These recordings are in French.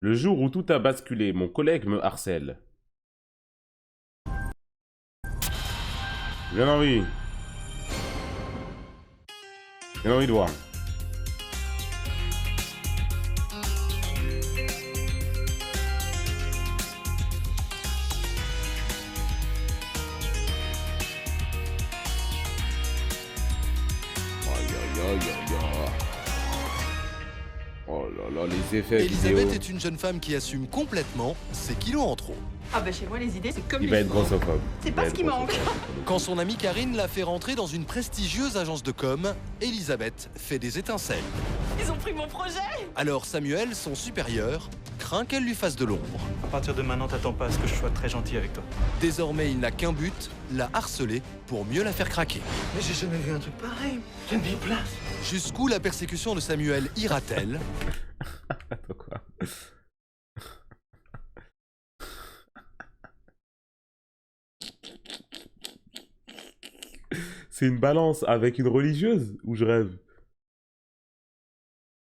Le jour où tout a basculé, mon collègue me harcèle. Bien envie. Bien envie de voir. Oh là là, les effets Elisabeth vidéo. est une jeune femme qui assume complètement ses kilos en trop. Ah bah chez moi les idées c'est comme Il les va être fours. grossophobe. C'est pas ce qui manque. Quand son amie Karine la fait rentrer dans une prestigieuse agence de com, Elisabeth fait des étincelles. Ils ont pris mon projet. Alors Samuel, son supérieur, craint qu'elle lui fasse de l'ombre. À partir de maintenant, t'attends pas à ce que je sois très gentil avec toi. Désormais, il n'a qu'un but, la harceler pour mieux la faire craquer. Mais j'ai jamais vu un truc pareil. J'ai une place. Jusqu'où la persécution de Samuel ira-t-elle? Attends quoi. C'est une balance avec une religieuse ou je rêve?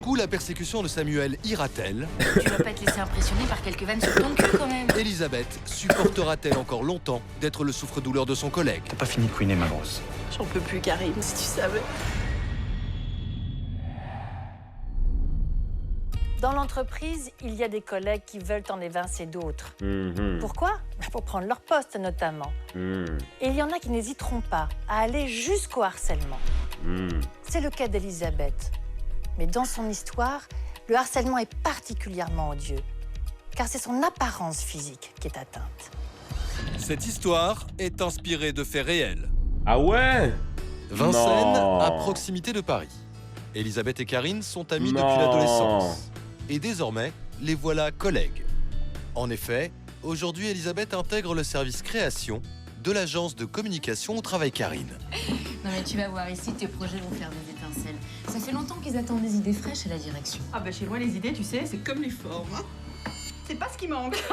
Jusqu'où la persécution de Samuel ira-t-elle? Tu vas pas te laisser impressionner par quelques vannes sur ton cul quand même. Elisabeth supportera-t-elle encore longtemps d'être le souffre-douleur de son collègue? T'as pas fini de couiner, ma grosse. J'en peux plus Karine, si tu savais. Dans l'entreprise, il y a des collègues qui veulent en évincer d'autres. Pourquoi? Pour prendre leur poste notamment. Et il y en a qui n'hésiteront pas à aller jusqu'au harcèlement. C'est le cas d'Elisabeth. Mais dans son histoire, le harcèlement est particulièrement odieux, car c'est son apparence physique qui est atteinte. Cette histoire est inspirée de faits réels. Ah ouais? Vincennes, Non. à proximité de Paris. Elisabeth et Karine sont amies Non. depuis l'adolescence. Et désormais, les voilà collègues. En effet, aujourd'hui, Elisabeth intègre le service création de l'agence de communication où travaille Karine. Non mais tu vas voir, ici tes projets vont faire des étincelles. Ça fait longtemps qu'ils attendent des idées fraîches à la direction. Ah bah chez moi les idées tu sais c'est comme les formes. Hein. C'est pas ce qui manque.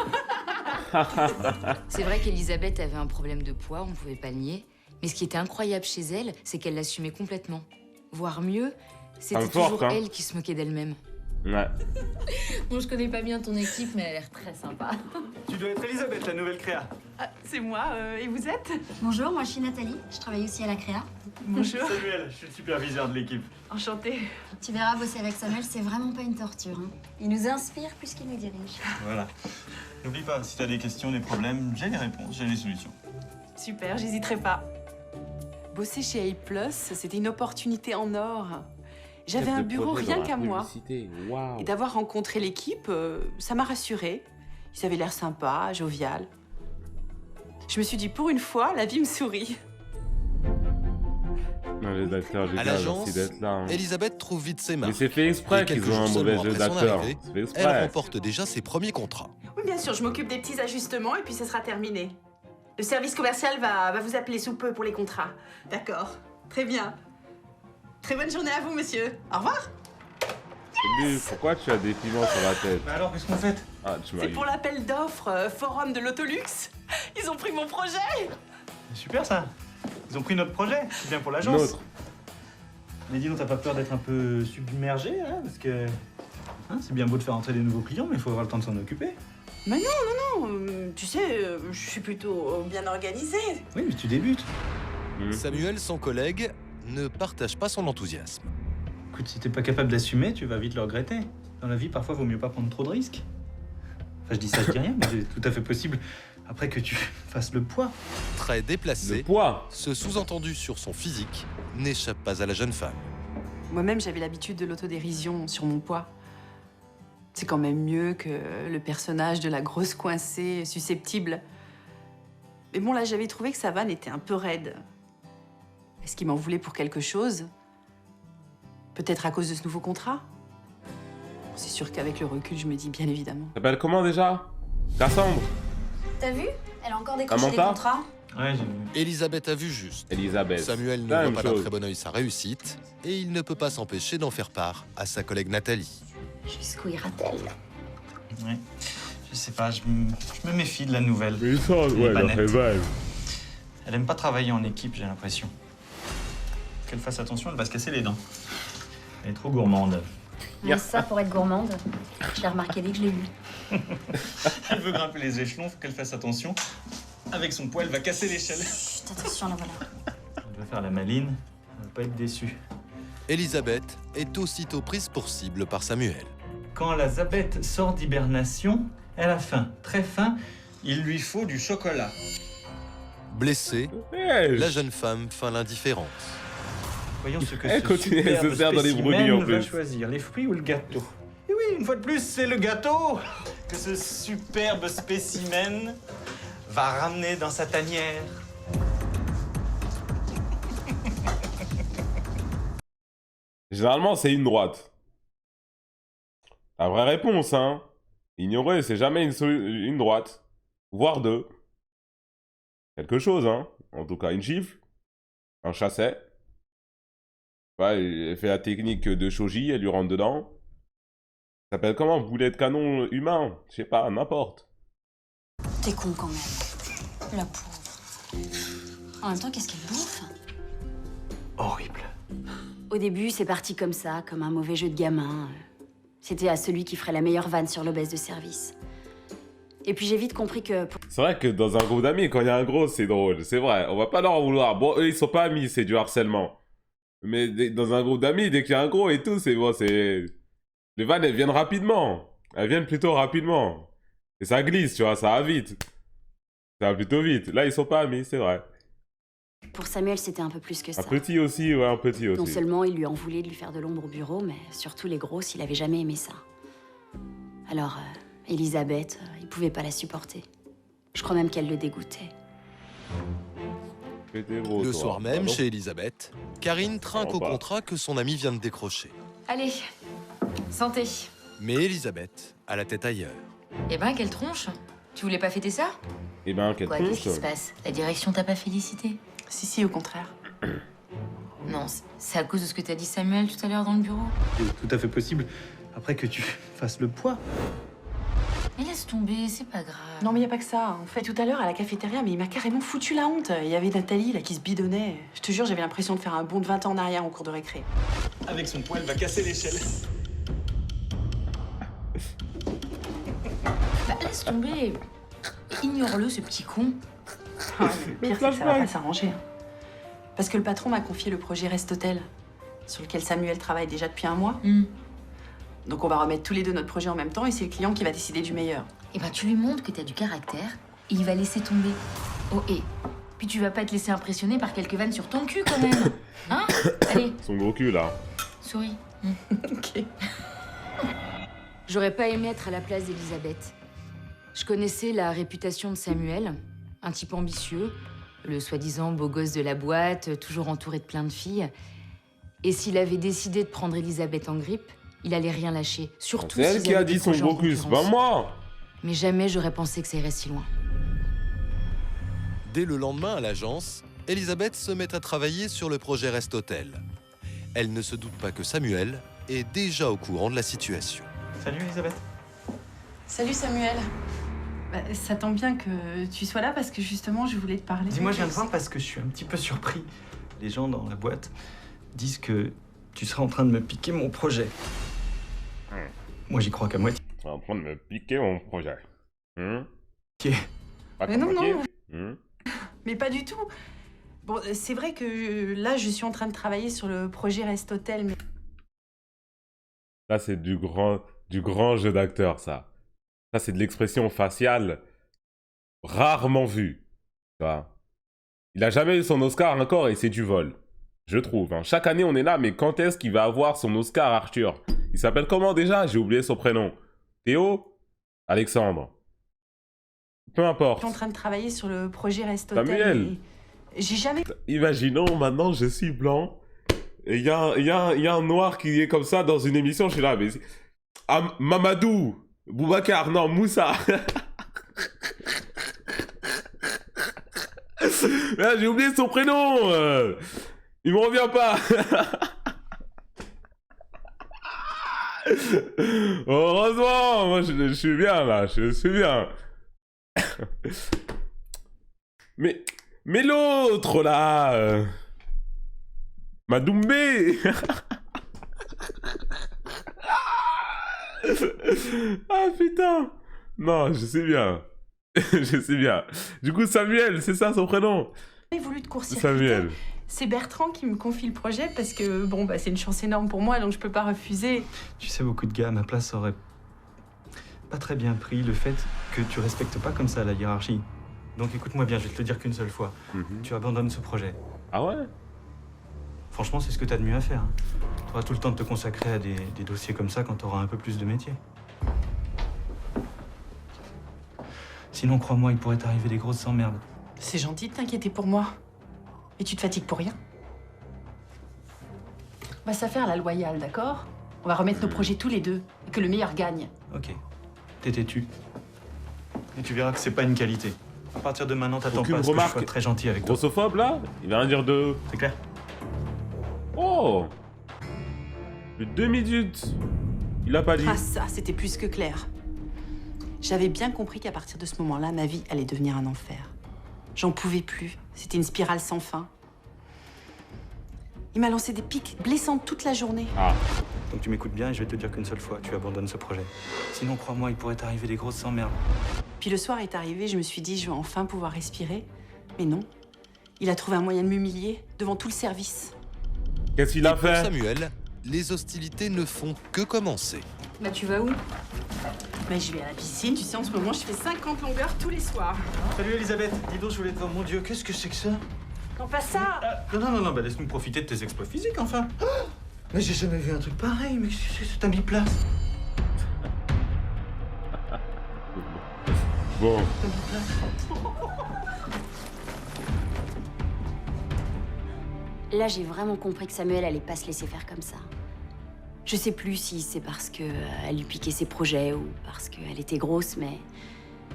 C'est vrai qu'Elisabeth avait un problème de poids, on ne pouvait pas le nier. Mais ce qui était incroyable chez elle, c'est qu'elle l'assumait complètement. Voire mieux, c'était Femme forte, toujours hein. elle qui se moquait d'elle-même. Ouais. Bon, je connais pas bien ton équipe, mais elle a l'air très sympa. Tu dois être Elisabeth, la nouvelle créa. Ah, c'est moi, et vous êtes? Bonjour, moi je suis Nathalie, je travaille aussi à la Créa. Bonjour. Samuel, je suis le superviseur de l'équipe. Enchantée. Tu verras, bosser avec Samuel, c'est vraiment pas une torture. Hein. Il nous inspire plus qu'il nous dirige. Voilà. N'oublie pas, si t'as des questions, des problèmes, j'ai les réponses, j'ai les solutions. Super, j'hésiterai pas. Bosser chez A+, c'était une opportunité en or. J'avais Chef un de bureau projet dans rien la qu'à moi. publicité. Waouh. Et d'avoir rencontré l'équipe, ça m'a rassurée. Ils avaient l'air sympas, jovial. Je me suis dit, pour une fois, la vie me sourit. Non, les acteurs, j'ai À bien, l'agence, merci d'être là. Hein. Elisabeth trouve vite ses Mais marques. c'est fait exprès Et quelques qu'ils ont un jours mauvais seulement jeu après son d'acteur. arrivée, C'est fait Elle exprès. remporte déjà ses premiers contrats. Oui, bien sûr, je m'occupe des petits ajustements et puis ce sera terminé. Le service commercial va vous appeler sous peu pour les contrats. D'accord, très bien. Très bonne journée à vous, monsieur. Au revoir. Salut, pourquoi tu as des piments sur la tête? Mais alors, qu'est-ce qu'on fait? Ah, tu m'as C'est eu. pour l'appel d'offres Forum de l'Autolux. Ils ont pris mon projet. Super ça. Ils ont pris notre projet, c'est bien pour l'agence. Nôtre. Mais dis donc, t'as pas peur d'être un peu submergé, hein? Parce que hein, c'est bien beau de faire entrer des nouveaux clients, mais il faut avoir le temps de s'en occuper. Mais non, tu sais, je suis plutôt bien organisée. Oui, mais tu débutes. Samuel, son collègue, ne partage pas son enthousiasme. Écoute, si t'es pas capable d'assumer, tu vas vite le regretter. Dans la vie, parfois, vaut mieux pas prendre trop de risques. Enfin, je dis ça, je dis rien, mais c'est tout à fait possible après que tu fasses le poids. Très Le déplacé, poids. ce sous-entendu sur son physique n'échappe pas à la jeune femme. Moi-même, j'avais l'habitude de l'autodérision sur mon poids. C'est quand même mieux que le personnage de la grosse coincée susceptible. Mais bon, là, j'avais trouvé que sa vanne était un peu raide. Est-ce qu'il m'en voulait pour quelque chose? Peut-être à cause de ce nouveau contrat? C'est sûr qu'avec le recul, je me dis bien évidemment. T'appelles comment déjà? Cassandre. T'as vu? Elle a encore décroché des Samantha contrats. Ouais, j'ai... Elisabeth a vu juste. Elisabeth. Samuel ne La voit même pas d'un chose. très bon œil sa réussite et il ne peut pas s'empêcher d'en faire part à sa collègue Nathalie. Jusqu'où ira-t-elle? Ouais. Je sais pas, je me méfie de la nouvelle. Mais ça, Elle est ouais, pas la nette. révèle. Elle aime pas travailler en équipe, j'ai l'impression. Qu'elle fasse attention, elle va se casser les dents. Elle est trop gourmande. Mais ça, pour être gourmande, je l'ai remarqué dès que je l'ai vu. Elle veut grimper les échelons, faut qu'elle fasse attention. Avec son poids, elle va casser l'échelle. Chut, attention, là, voilà. Elle va faire la maline, elle va pas être déçue. Elisabeth est aussitôt prise pour cible par Samuel. Quand la Zabette sort d'hibernation, elle a faim, très faim. Il lui faut du chocolat. Blessée, Eh, la jeune femme feint l'indifférence. Voyons ce que Elle ce continue à superbe se faire dans les spécimen brebis, en va plus. choisir, les fruits ou le gâteau. Et oui, une fois de plus, c'est le gâteau que ce superbe spécimen va ramener dans sa tanière. Généralement, c'est une droite. La vraie réponse, hein. Ignorer, c'est jamais une droite. Voire deux. Quelque chose, hein. En tout cas, une gifle. Un chasset. Ouais, elle fait la technique de shoji, elle lui rentre dedans. Ça s'appelle comment? Boulet de canon humain? Je sais pas, n'importe. T'es con quand même. La pauvre. En même temps, qu'est-ce qu'elle bouffe? Horrible. Au début, c'est parti comme ça, comme un mauvais jeu de gamin. C'était à celui qui ferait la meilleure vanne sur l'obèse de service. Et puis j'ai vite compris que... C'est vrai que dans un groupe d'amis, quand il y a un gros, c'est drôle. C'est vrai, on va pas leur en vouloir. Bon, eux, ils sont pas amis, c'est du harcèlement. Mais dans un groupe d'amis, dès qu'il y a un gros et tout, c'est bon, c'est... Les vannes, elles viennent rapidement. Elles viennent plutôt rapidement. Et ça glisse, tu vois, ça va vite. Ça va plutôt vite. Là, ils sont pas amis, c'est vrai. Pour Samuel, c'était un peu plus que Un ça. petit aussi, ouais, un petit aussi. Non seulement il lui en voulait de lui faire de l'ombre au bureau, mais surtout les grosses, il avait jamais aimé ça. Alors, Elisabeth, il pouvait pas la supporter. Je crois même qu'elle le dégoûtait. T'es gros, Le toi. soir même, Pardon. chez Elisabeth, Karine trinque Oh, au bah. contrat que son ami vient de décrocher. Allez, santé. Mais Elisabeth a la tête ailleurs. Eh ben, quelle tronche. Tu voulais pas fêter ça? Eh ben, quelle Quoi, qu'est-ce touche. qui se passe? La direction t'a pas félicité? Si, au contraire. Non, c'est à cause de ce que t'as dit Samuel tout à l'heure dans le bureau. C'est tout à fait possible, après que tu fasses le poids. Mais laisse tomber, c'est pas grave. Non, mais y a pas que ça. En fait, tout à l'heure, à la cafétéria, mais il m'a carrément foutu la honte. Il y avait Nathalie, là, qui se bidonnait. Je te jure, j'avais l'impression de faire un bond de 20 ans en arrière en cours de récré. Avec son poids, elle va casser l'échelle. Bah, laisse tomber. Ignore-le, ce petit con. Ah, le pire, c'est que ça va pas s'arranger. Hein. Parce que le patron m'a confié le projet Rest-Hôtel, sur lequel Samuel travaille déjà depuis un mois. Donc on va remettre tous les deux notre projet en même temps et c'est le client qui va décider du meilleur. Eh ben, tu lui montres que t'as du caractère et il va laisser tomber. Oh, et puis tu vas pas te laisser impressionner par quelques vannes sur ton cul, quand même. Hein? Allez, Son gros cul, là. souris. Ok. J'aurais pas aimé être à la place d'Elisabeth. Je connaissais la réputation de Samuel, un type ambitieux, le soi-disant beau gosse de la boîte, toujours entouré de plein de filles. Et s'il avait décidé de prendre Elisabeth en grippe, il allait rien lâcher. Surtout C'est elle s'ils qui a avaient des dit son projets en gros cul, c'est pas concurrence. moi. Mais jamais j'aurais pensé que ça irait si loin. Dès le lendemain à l'agence, Elisabeth se met à travailler sur le projet Rest-Hôtel. Elle ne se doute pas que Samuel est déjà au courant de la situation. Salut Elisabeth. Salut Samuel. Bah, ça tombe bien que tu sois là parce que justement, je voulais te parler. Dis-moi, je viens de voir parce que je suis un petit peu surpris. Les gens dans la boîte disent que tu seras en train de me piquer mon projet. Moi, j'y crois qu'à moitié. Tu vas en train de me piquer mon projet. Pas Mais qu'à non, moitié. non. Mais pas du tout. Bon, c'est vrai que là, je suis en train de travailler sur le projet Rest-Hôtel, mais... Là, c'est du grand jeu d'acteur, ça. Ça, c'est de l'expression faciale rarement vue. Tu vois. Il a jamais eu son Oscar encore et c'est du vol. Je trouve. Hein. Chaque année, on est là, mais quand est-ce qu'il va avoir son Oscar, Arthur? Il s'appelle comment déjà? J'ai oublié son prénom. Théo? Alexandre? Peu importe. Je suis en train de travailler sur le projet Rest-Hôtel. Samuel. et j'ai jamais... Imaginons, maintenant, je suis blanc. Et il y a un noir qui est comme ça dans une émission. Je suis là, mais... Ah, Mamadou! Boubacar, non, Moussa. Ah, j'ai oublié son prénom. Il me revient pas. Heureusement, moi je suis bien là, je suis bien. Mais l'autre là, Madoumbé. Ah putain. Non, je sais bien. Je sais bien. Du coup, Samuel, c'est ça son prénom? J'ai voulu te court-circuiter. Samuel. C'est Bertrand qui me confie le projet parce que, bon, bah, c'est une chance énorme pour moi, donc je peux pas refuser. Tu sais, beaucoup de gars à ma place auraient pas très bien pris le fait que tu respectes pas comme ça la hiérarchie. Donc écoute-moi bien, je vais te le dire qu'une seule fois. Tu abandonnes ce projet. Ah ouais? Franchement, c'est ce que t'as de mieux à faire. Hein. Tu auras tout le temps de te consacrer à des dossiers comme ça quand t'auras un peu plus de métier. Sinon, crois-moi, il pourrait t'arriver des grosses emmerdes. C'est gentil de t'inquiéter pour moi. Et tu te fatigues pour rien. On va s'affaire à la loyale, d'accord? On va remettre nos projets tous les deux et que le meilleur gagne. Ok. T'es têtu. Et tu verras que c'est pas une qualité. À partir de maintenant, t'attends Aucune pas à ce que je remarque sois très gentil avec toi. Grossophobe là? Il va rien dire de... C'est clair? Oh! Plus de 2 minutes. Il a pas dit. Ah ça, c'était plus que clair. J'avais bien compris qu'à partir de ce moment-là, ma vie allait devenir un enfer. J'en pouvais plus. C'était une spirale sans fin. Il m'a lancé des piques blessantes toute la journée. Ah. Donc tu m'écoutes bien et je vais te dire qu'une seule fois, tu abandonnes ce projet. Sinon, crois-moi, il pourrait t'arriver des grosses emmerdes. Puis le soir est arrivé, je me suis dit, je vais enfin pouvoir respirer. Mais non. Il a trouvé un moyen de m'humilier devant tout le service. Qu'est-ce qu'il a Pour fait? Samuel, les hostilités ne font que commencer. Bah tu vas où? Bah je vais à la piscine, tu sais, en ce moment, je fais 50 longueurs tous les soirs. Salut Elisabeth, dis donc, je voulais te voir. Mon Dieu, qu'est-ce que c'est que ça? Non, pas ça! Non, bah laisse-nous profiter de tes exploits physiques, enfin. Oh, mais j'ai jamais vu un truc pareil, mais qu'est-ce que t'as mis place? Bon. Là, j'ai vraiment compris que Samuel allait pas se laisser faire comme ça. Je sais plus si c'est parce que elle lui piquait ses projets ou parce qu'elle était grosse, mais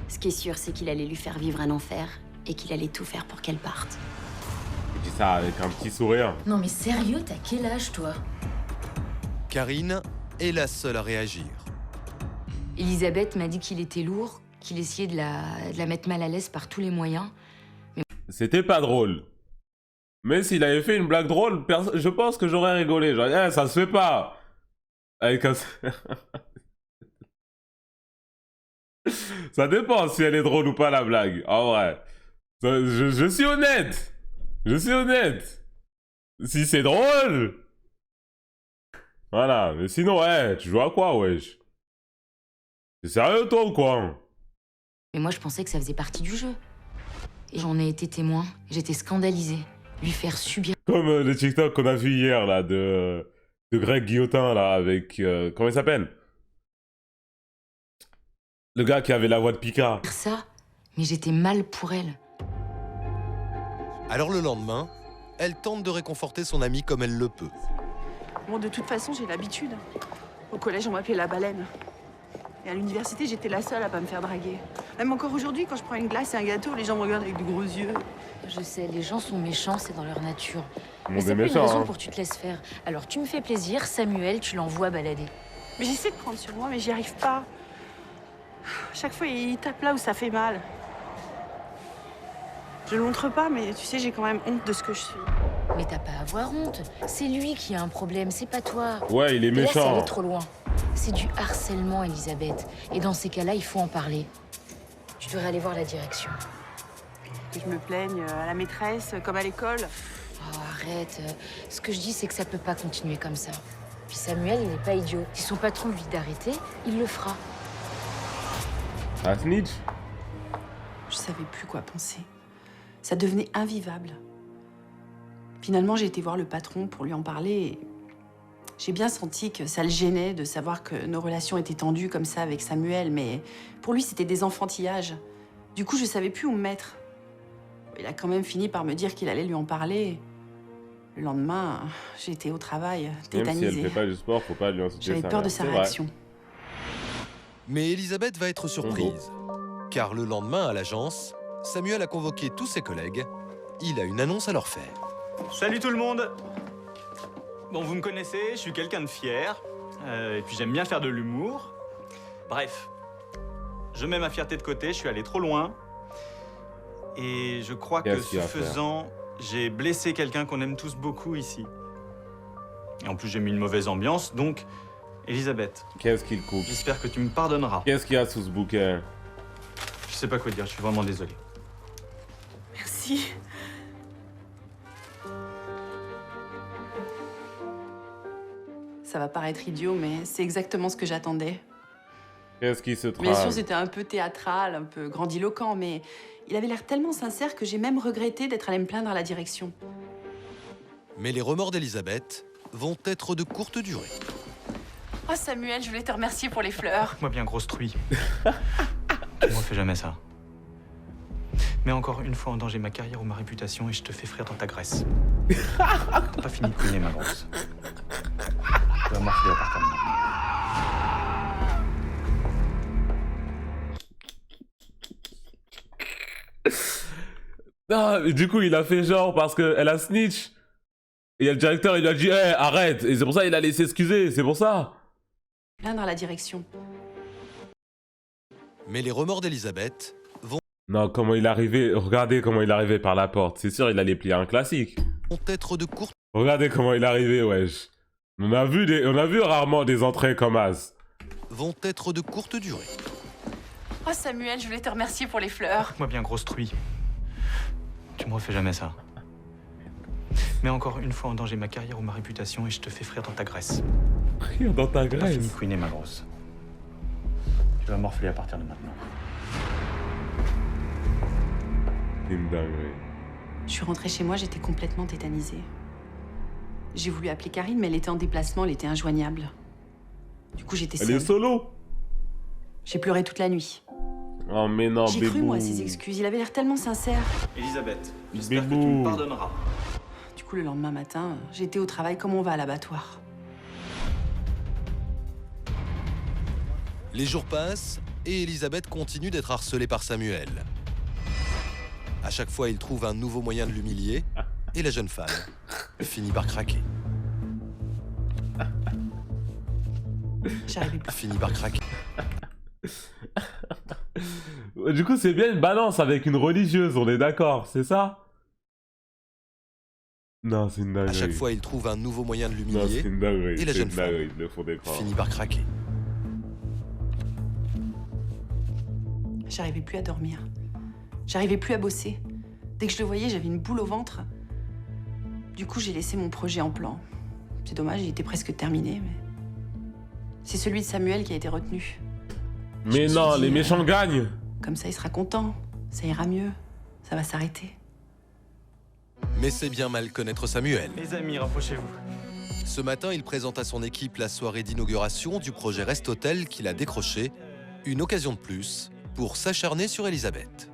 ce qui est sûr, c'est qu'il allait lui faire vivre un enfer et qu'il allait tout faire pour qu'elle parte. Il dit ça avec un petit sourire. Non mais sérieux, t'as quel âge toi? Karine est la seule à réagir. Elisabeth m'a dit qu'il était lourd, qu'il essayait de la mettre mal à l'aise par tous les moyens. C'était pas drôle. Mais s'il avait fait une blague drôle, je pense que j'aurais rigolé. Genre, eh, ça se fait pas. Avec un... Ça dépend si elle est drôle ou pas, la blague. En vrai. Je suis honnête. Je suis honnête. Si c'est drôle... Voilà. Mais sinon, ouais, tu joues à quoi, wesh? T'es sérieux, toi, ou quoi? Mais moi je pensais que ça faisait partie du jeu. Et j'en ai été témoin, j'étais scandalisée. Lui faire subir... Comme le TikTok qu'on a vu hier, là, de Greg Guillotin, là, avec... comment il s'appelle? Le gars qui avait la voix de Picard. ça, mais j'étais mal pour elle. Alors le lendemain, elle tente de réconforter son amie comme elle le peut. Bon, de toute façon, j'ai l'habitude. Au collège, on m'appelait la baleine. Et à l'université, j'étais la seule à pas me faire draguer. Même encore aujourd'hui, quand je prends une glace et un gâteau, les gens me regardent avec de gros yeux. Je sais, les gens sont méchants, c'est dans leur nature. Le Mais monde c'est est pas une méchant, raison hein. pour que tu te laisses faire. Alors tu me fais plaisir, Samuel, tu l'envoies balader. Mais j'essaie de prendre sur moi, mais j'y arrive pas. À chaque fois, il tape là où ça fait mal. Je le montre pas, mais tu sais, j'ai quand même honte de ce que je suis. Mais t'as pas à avoir honte. C'est lui qui a un problème, c'est pas toi. Ouais, il est Et là, ça méchant. allait trop loin. C'est du harcèlement, Elisabeth. Et dans ces cas-là, il faut en parler. Tu devrais aller voir la direction. Que je me plaigne à la maîtresse, comme à l'école. Oh, arrête. Ce que je dis, c'est que ça peut pas continuer comme ça. Puis Samuel, il n'est pas idiot. Si son patron lui dit d'arrêter, il le fera. Ah, snitch? Je savais plus quoi penser. Ça devenait invivable. Finalement, j'ai été voir le patron pour lui en parler. Et j'ai bien senti que ça le gênait de savoir que nos relations étaient tendues comme ça avec Samuel, mais pour lui, c'était des enfantillages. Du coup, je savais plus où me mettre. Il a quand même fini par me dire qu'il allait lui en parler. Le lendemain, j'étais au travail, Même si tétanisée. elle fait pas du sport, faut pas lui inciter J'avais ça. peur de sa C'est vrai. réaction. Mais Elisabeth va être surprise. Car le lendemain, à l'agence, Samuel a convoqué tous ses collègues. Il a une annonce à leur faire. Salut tout le monde. Bon, vous me connaissez, je suis quelqu'un de fier. Et puis j'aime bien faire de l'humour. Bref, je mets ma fierté de côté, je suis allé trop loin. Et je crois que Qu'est-ce qu'il ce va faire? faisant, j'ai blessé quelqu'un qu'on aime tous beaucoup ici. Et en plus, j'ai mis une mauvaise ambiance, donc Elisabeth, Qu'est-ce qu'il coupe? j'espère que tu me pardonneras. Qu'est-ce qu'il y a sous ce bouquin? Je sais pas quoi dire, je suis vraiment désolé. Merci. Ça va paraître idiot, mais c'est exactement ce que j'attendais. Qu'est-ce qui se Bien sûr, trame? c'était un peu théâtral, un peu grandiloquent, mais il avait l'air tellement sincère que j'ai même regretté d'être allée me plaindre à la direction. Mais les remords d'Elisabeth vont être de courte durée. Oh Samuel, je voulais te remercier pour les fleurs. Moi bien grosse truie. Tu me refais jamais ça. Mets encore une fois en danger ma carrière ou ma réputation et je te fais frire dans ta graisse. T'as pas fini de couiner, ma grosse. Tu vas morfler à partir de maintenant. Ah, mais du coup, il a fait genre parce qu'elle a snitch. Et le directeur, il lui a dit, hey, arrête. Et c'est pour ça qu'il a laissé s'excuser, c'est pour ça. Plaindre à la direction. Mais les remords d'Elisabeth Non, comment il est arrivé, regardez comment il est arrivé par la porte. C'est sûr, il allait plier un classique. vont être de courte Regardez comment il est arrivé, wesh. On a vu rarement des entrées comme As. durée. Oh Samuel, je voulais te remercier pour les fleurs. Moi bien grosse truie. Tu me refais jamais ça. Mets encore une fois en danger ma carrière ou ma réputation et je te fais frire dans ta graisse. Rire dans ta T'as fini graisse. de couiner, ma grosse. Tu vas morfler à partir de maintenant. C'est une dinguerie. Je suis rentrée chez moi, j'étais complètement tétanisée. J'ai voulu appeler Karine, mais elle était en déplacement, elle était injoignable. Du coup, j'étais Elle est seule. solo. J'ai pleuré toute la nuit. Oh, mais non, J'ai bébou. cru, moi, à ses excuses. Il avait l'air tellement sincère. Elisabeth, j'espère que tu Bébou. me pardonneras. Du coup, le lendemain matin, j'étais au travail comme on va à l'abattoir. Les jours passent et Elisabeth continue d'être harcelée par Samuel. À chaque fois, il trouve un nouveau moyen de l'humilier et la jeune femme finit par craquer. J'arrivais plus. Finit par craquer. Du coup, c'est bien une balance avec une religieuse, on est d'accord, c'est ça? Non, c'est une dinguerie. À chaque fois, il trouve un nouveau moyen de Non, l'humilier c'est une dinguerie. et la C'est jeune une femme dinguerie, le fond d'écran. finit par craquer. J'arrivais plus à dormir. J'arrivais plus à bosser. Dès que je le voyais, j'avais une boule au ventre. Du coup, j'ai laissé mon projet en plan. C'est dommage, il était presque terminé, mais... C'est celui de Samuel qui a été retenu. Je Mais me suis non, dit, les méchants gagnent. Comme ça, il sera content. Ça ira mieux. Ça va s'arrêter. Mais c'est bien mal connaître Samuel. Les amis, rapprochez-vous. Ce matin, il présente à son équipe la soirée d'inauguration du projet Rest-Hôtel qu'il a décroché. Une occasion de plus pour s'acharner sur Elisabeth.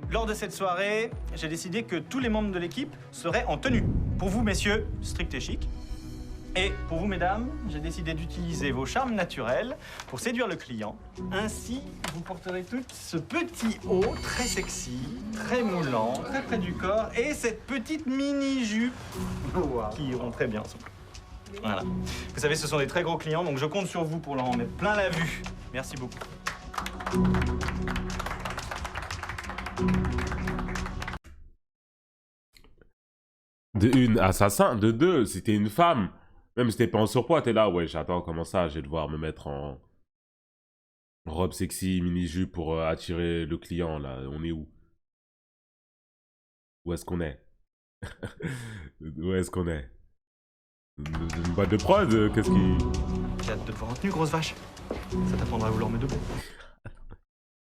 Lors de cette soirée, j'ai décidé que tous les membres de l'équipe seraient en tenue. Pour vous, messieurs, strict et chic. Et pour vous, mesdames, j'ai décidé d'utiliser vos charmes naturels pour séduire le client. Ainsi, vous porterez tout ce petit haut très sexy, très moulant, très près du corps et cette petite mini-jupe qui iront très bien ensemble. Voilà. Vous savez, ce sont des très gros clients, donc je compte sur vous pour leur en mettre plein la vue. Merci beaucoup. De une, assassin. De deux, si t'es une femme. Même si t'es pas en surpoids, t'es là. Ouais, j'attends, comment ça? Je vais devoir me mettre en robe sexy, mini-jupe pour attirer le client, là. On est où? Où est-ce qu'on est? Où est-ce qu'on est? Une boîte de prod? Qu'est-ce qui... J'ai hâte de te voir en tenue, grosse vache. Ça t'apprendra à vouloir me debout.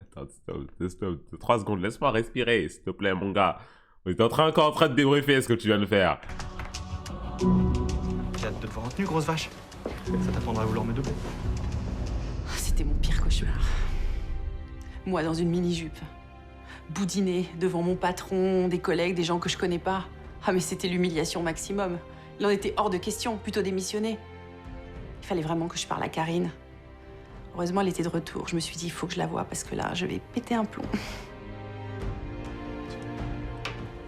Attends, stop. 3 secondes, laisse-moi respirer, s'il te plaît, mon gars. On est encore en train de débriefer ce que tu viens de faire. J'ai hâte de te voir en tenue, grosse vache. Ça t'apprendra à vouloir me debout. C'était mon pire cauchemar. Moi, dans une mini-jupe. Boudiner devant mon patron, des collègues, des gens que je connais pas. Ah, mais c'était l'humiliation maximum. Il en était hors de question, plutôt démissionner. Il fallait vraiment que je parle à Karine. Heureusement, elle était de retour. Je me suis dit, il faut que je la voie parce que là, je vais péter un plomb.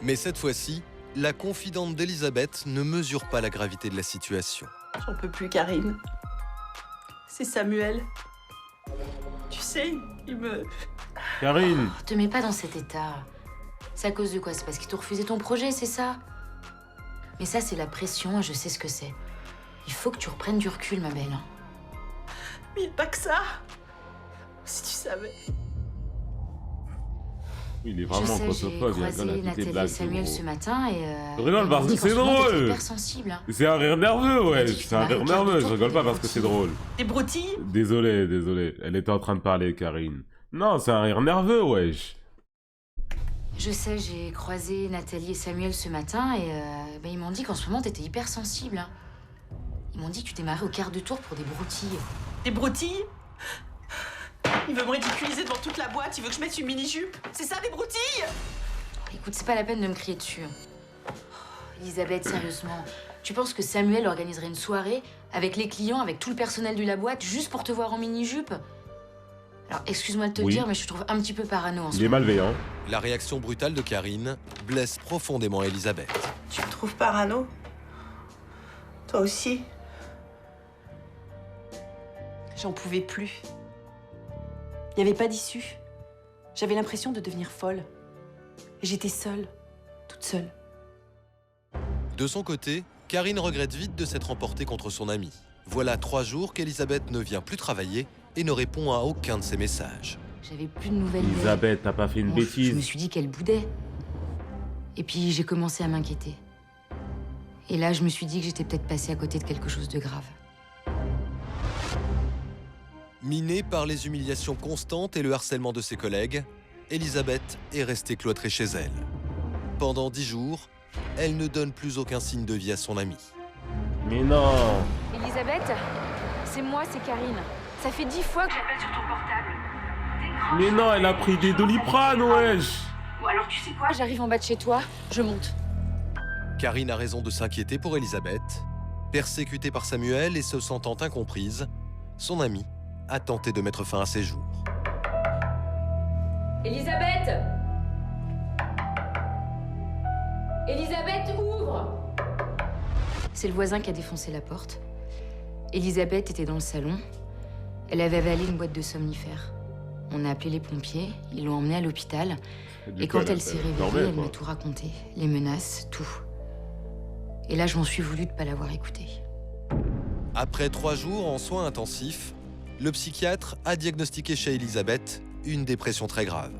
Mais cette fois-ci, la confidente d'Elisabeth ne mesure pas la gravité de la situation. J'en peux plus, Karine. C'est Samuel. Tu sais, il me... Karine. Te mets pas dans cet état. C'est à cause de quoi? C'est parce qu'ils t'ont refusé ton projet, c'est ça? Mais ça, c'est la pression et je sais ce que c'est. Il faut que tu reprennes du recul, ma belle. Mais y a pas que ça. Si tu savais. Il est Je vraiment sais, j'ai grossophobe, il croisé rigole à toutes les Nathalie et blagues. Samuel gros. ce matin et... Je rigole parce que c'est drôle. hyper sensible. Hein. C'est un rire nerveux, Elle ouais. dit que C'est c'est un un rire rire nerveux, je nerveux. rigole pas parce que c'est drôle. Des broutilles. Désolé. Elle était en train de parler, Karine. Non, c'est un rire nerveux, wesh. Je sais, j'ai croisé Nathalie et Samuel ce matin et ils m'ont dit qu'en ce moment t'étais hyper sensible. Hein. Ils m'ont dit que tu t'es marré au quart de tour pour des broutilles. Des broutilles. Il veut me ridiculiser devant toute la boîte, il veut que je mette une mini-jupe. C'est ça, des broutilles? Écoute, c'est pas la peine de me crier dessus. Oh, Elisabeth, sérieusement, tu penses que Samuel organiserait une soirée avec les clients, avec tout le personnel de la boîte, juste pour te voir en mini-jupe? Alors, excuse-moi de te le Oui. dire, mais je te trouve un petit peu parano en ce Il est moment. malveillant. La réaction brutale de Karine blesse profondément Elisabeth. Tu me trouves parano? Toi aussi? J'en pouvais plus. Il n'y avait pas d'issue. J'avais l'impression de devenir folle. Et j'étais seule. Toute seule. De son côté, Karine regrette vite de s'être emportée contre son amie. Voilà 3 jours qu'Elisabeth ne vient plus travailler et ne répond à aucun de ses messages. J'avais plus de nouvelles d'elle. Elisabeth, t'as pas fait une Bon, Je me bêtise. suis dit qu'elle boudait. Et puis, j'ai commencé à m'inquiéter. Et là, je me suis dit que j'étais peut-être passée à côté de quelque chose de grave. Minée par les humiliations constantes et le harcèlement de ses collègues, Elisabeth est restée cloîtrée chez elle. Pendant 10 jours, elle ne donne plus aucun signe de vie à son amie. Mais non. Elisabeth, c'est moi, c'est Karine. Ça fait 10 fois que j'appelle sur ton portable. Mais non, elle a pris des Doliprane, wesh. Bon, alors tu sais quoi? J'arrive en bas de chez toi, je monte. Karine a raison de s'inquiéter pour Elisabeth. Persécutée par Samuel et se sentant incomprise, son amie a tenté de mettre fin à ses jours. Elisabeth! Elisabeth, ouvre! C'est le voisin qui a défoncé la porte. Elisabeth était dans le salon. Elle avait avalé une boîte de somnifères. On a appelé les pompiers, ils l'ont emmenée à l'hôpital. Et quand elle s'est réveillée, elle m'a tout raconté. Les menaces, tout. Et là, je m'en suis voulu de pas l'avoir écoutée. Après 3 jours en soins intensifs, le psychiatre a diagnostiqué chez Elisabeth une dépression très grave.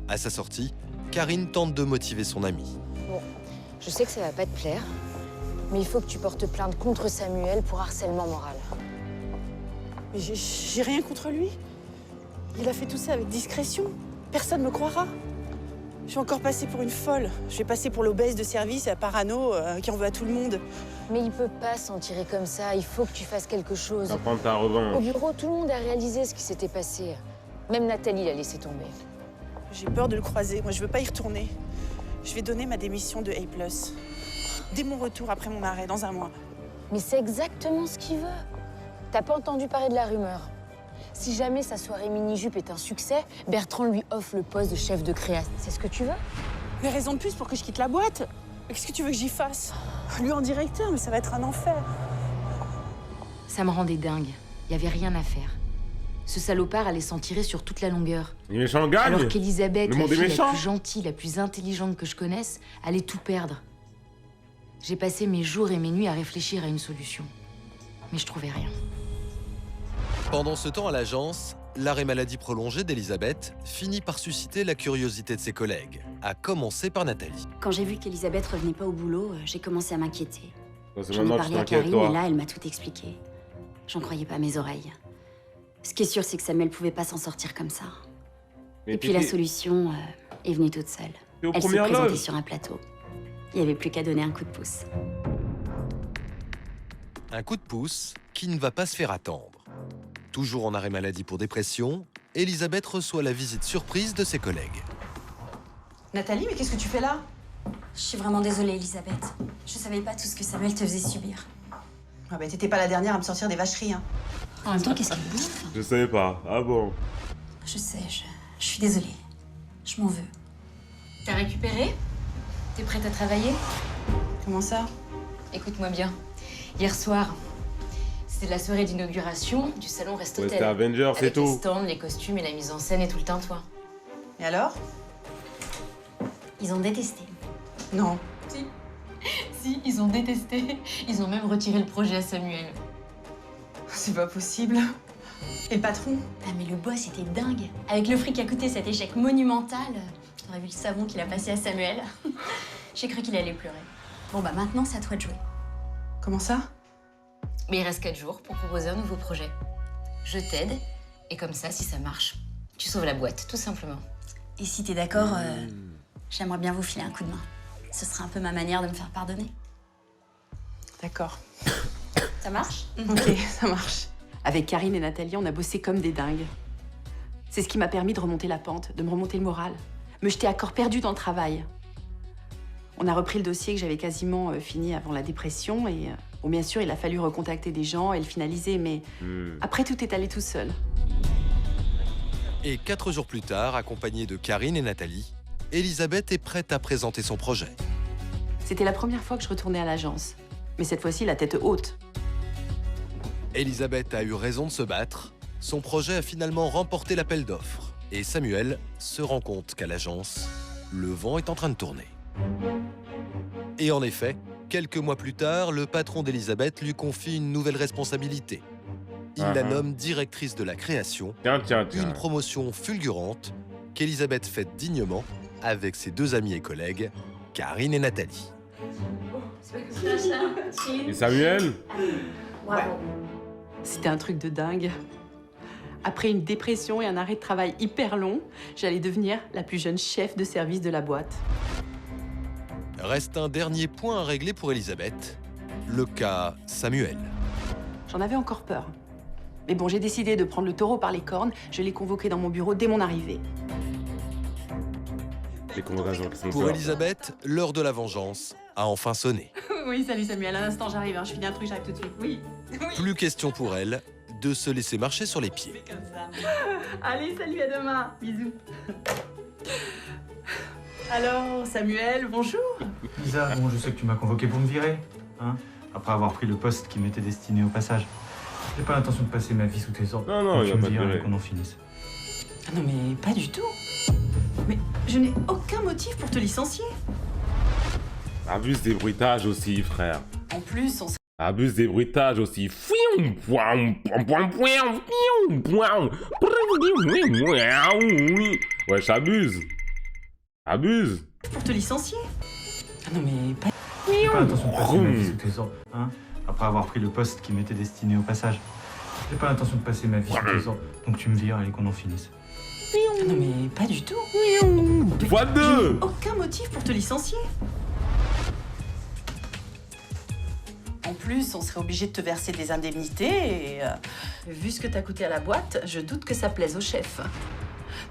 À sa sortie, Karine tente de motiver son amie. Bon, je sais que ça va pas te plaire, mais il faut que tu portes plainte contre Samuel pour harcèlement moral. Mais j'ai rien contre lui. Il a fait tout ça avec discrétion. Personne me croira. Je suis encore passée pour une folle. Je vais passer pour l'obèse de service à parano qui en veut à tout le monde. Mais il peut pas s'en tirer comme ça, il faut que tu fasses quelque chose. Va prendre ta revanche. Au bureau, tout le monde a réalisé ce qui s'était passé. Même Nathalie l'a laissé tomber. J'ai peur de le croiser. Moi, je veux pas y retourner. Je vais donner ma démission de A+. Dès mon retour après mon arrêt, dans un mois. Mais c'est exactement ce qu'il veut. T'as pas entendu parler de la rumeur. Si jamais sa soirée mini-jupe est un succès, Bertrand lui offre le poste de chef de créa. C'est ce que tu veux? Mais raison de plus pour que je quitte la boîte. Qu'est-ce que tu veux que j'y fasse? Lui en directeur, mais ça va être un enfer. Ça me rendait dingue. Il y avait rien à faire. Ce salopard allait s'en tirer sur toute la longueur. Les méchants gagnent. Alors qu'Elisabeth, Le la monde est fille la méchant. plus gentille, la plus intelligente que je connaisse, allait tout perdre. J'ai passé mes jours et mes nuits à réfléchir à une solution. Mais je trouvais rien. Pendant ce temps à l'agence, l'arrêt maladie prolongé d'Elisabeth finit par susciter la curiosité de ses collègues, à commencer par Nathalie. Quand j'ai vu qu'Elisabeth revenait pas au boulot, j'ai commencé à m'inquiéter. C'est J'en ai maintenant que tu parlé à t'inquiètes, Karine et toi. là, elle m'a tout expliqué. J'en croyais pas mes oreilles. Ce qui est sûr, c'est que Samuel pouvait pas s'en sortir comme ça. Mais Et puis la solution est venue toute seule. t'es aux Elle s'est premières présentée loges. sur un plateau. Il n'y avait plus qu'à donner un coup de pouce. Un coup de pouce qui ne va pas se faire attendre. Toujours en arrêt maladie pour dépression, Elisabeth reçoit la visite surprise de ses collègues. Nathalie, mais qu'est-ce que tu fais là? Je suis vraiment désolée, Elisabeth. Je savais pas tout ce que Samuel te faisait subir. Ah bah t'étais pas la dernière à me sortir des vacheries, hein. En même temps, qu'est-ce qu'il bouffe? Je savais pas. Ah bon. Je sais, je suis désolée. Je m'en veux. T'as récupéré? T'es prête à travailler? Comment ça? Écoute-moi bien. Hier soir, c'était la soirée d'inauguration du salon Ouais, Restotel. c'était Avengers, c'est Avec les tout. stands, les costumes et la mise en scène et tout le tintouin. Et alors? Ils ont détesté. Non. Si, ils ont détesté. Ils ont même retiré le projet à Samuel. C'est pas possible. Et le patron? Ah mais le boss était dingue. Avec le fric qui a coûté cet échec monumental, t'aurais vu le savon qu'il a passé à Samuel. J'ai cru qu'il allait pleurer. Bon bah maintenant c'est à toi de jouer. Comment ça? Mais il reste 4 jours pour proposer un nouveau projet. Je t'aide, et comme ça, si ça marche, tu sauves la boîte, tout simplement. Et si t'es d'accord, j'aimerais bien vous filer un coup de main. Ce sera un peu ma manière de me faire pardonner. D'accord. Ça marche? Ok, ça marche. Avec Karine et Nathalie, on a bossé comme des dingues. C'est ce qui m'a permis de remonter la pente, de me remonter le moral, me jeter à corps perdu dans le travail. On a repris le dossier que j'avais quasiment fini avant la dépression et, bon, bien sûr, il a fallu recontacter des gens et le finaliser, mais après, tout est allé tout seul. Et 4 jours plus tard, accompagnée de Karine et Nathalie, Elisabeth est prête à présenter son projet. C'était la première fois que je retournais à l'agence, mais cette fois-ci, la tête haute. Elisabeth a eu raison de se battre. Son projet a finalement remporté l'appel d'offres. Et Samuel se rend compte qu'à l'agence, le vent est en train de tourner. Et en effet, quelques mois plus tard, le patron d'Elisabeth lui confie une nouvelle responsabilité. Il la nomme directrice de la création, une promotion fulgurante qu'Elisabeth fête dignement avec ses 2 amis et collègues, Karine et Nathalie. Et Samuel? Bravo. C'était un truc de dingue. Après une dépression et un arrêt de travail hyper long, j'allais devenir la plus jeune chef de service de la boîte. Reste un dernier point à régler pour Elisabeth, le cas Samuel. J'en avais encore peur. Mais bon, j'ai décidé de prendre le taureau par les cornes. Je l'ai convoqué dans mon bureau dès mon arrivée. Les convocations qui sont Pour peur. Elisabeth, l'heure de la vengeance a enfin sonné. Oui, salut Samuel, un instant, j'arrive. Hein. Je finis un truc, j'arrive tout de suite. Oui. Plus question pour elle de se laisser marcher sur les pieds. Comme ça. Allez, salut, à demain. Bisous. Alors, Samuel, bonjour. Lisa, bon, je sais que tu m'as convoqué pour me virer, hein, après avoir pris le poste qui m'était destiné au passage. J'ai pas l'intention de passer ma vie sous tes ordres. Non, non, Donc il tu va me pas te vires virer. et qu'on en finisse. Ah non, mais pas du tout. Mais je n'ai aucun motif pour te licencier. Abuse des bruitages aussi, frère. En plus, on s- Abuse des bruitages aussi. Ouais, j'abuse. Abuse. pour te licencier. Ah non, mais pas... J'ai pas l'intention de passer ma vie sous tes ordres, hein, après avoir pris le poste qui m'était destiné au passage. J'ai pas l'intention de passer ma vie sous tes ordres. Donc tu me vires et qu'on en finisse. Ah non, mais pas du tout. Fois Je deux. n'ai aucun motif pour te licencier. En plus, on serait obligé de te verser des indemnités et vu ce que t'as coûté à la boîte, je doute que ça plaise au chef.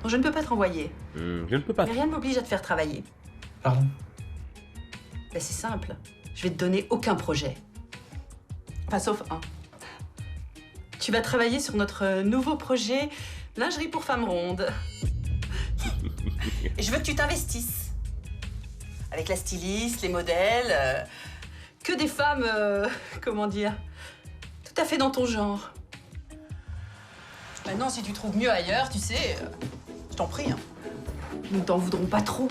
Donc je ne peux pas te renvoyer. Je ne peux pas. Mais rien ne m'oblige à te faire travailler. Pardon? Ben, c'est simple. Je vais te donner aucun projet. Enfin, sauf un. Tu vas travailler sur notre nouveau projet lingerie pour femmes rondes. Et je veux que tu t'investisses. Avec la styliste, les modèles, que des femmes, comment dire, tout à fait dans ton genre. Maintenant, si tu trouves mieux ailleurs, tu sais, je t'en prie. Hein. Nous ne t'en voudrons pas trop.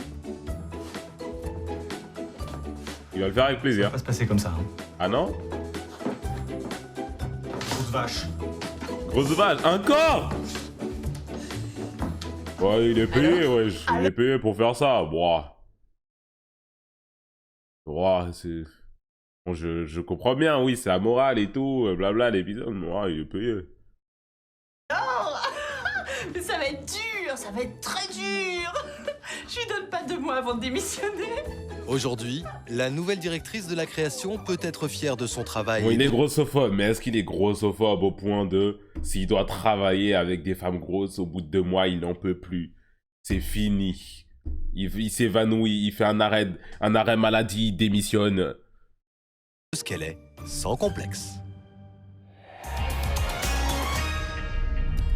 Il va le faire avec Ça plaisir. va pas se passer comme ça, hein. Ah non? Grosse vache. Grosse vache, encore? Ouais, il est payé, ouais. Il est payé pour faire ça. Bon. Ouais, c'est... Bon, je comprends bien, oui, c'est amoral et tout, blabla, l'épisode. Ouais, il est payé. Mais ça va être dur, ça va être très dur. Je lui donne pas 2 mois avant de démissionner. Aujourd'hui, la nouvelle directrice de la création peut être fière de son travail. Bon, il est grossophobe, mais est-ce qu'il est grossophobe au point de... S'il doit travailler avec des femmes grosses, au bout de 2 mois, il n'en peut plus. C'est fini. Il s'évanouit, il fait un arrêt maladie, il démissionne. Ce qu'elle est, sans complexe.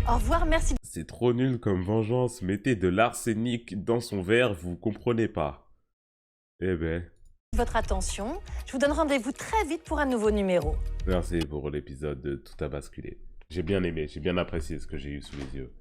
Au revoir, merci. C'est trop nul comme vengeance. Mettez de l'arsenic dans son verre, vous comprenez pas. Eh ben, De votre attention. Je vous donne rendez-vous très vite pour un nouveau numéro. merci pour l'épisode de Tout a basculé. J'ai bien aimé, j'ai bien apprécié ce que j'ai eu sous les yeux.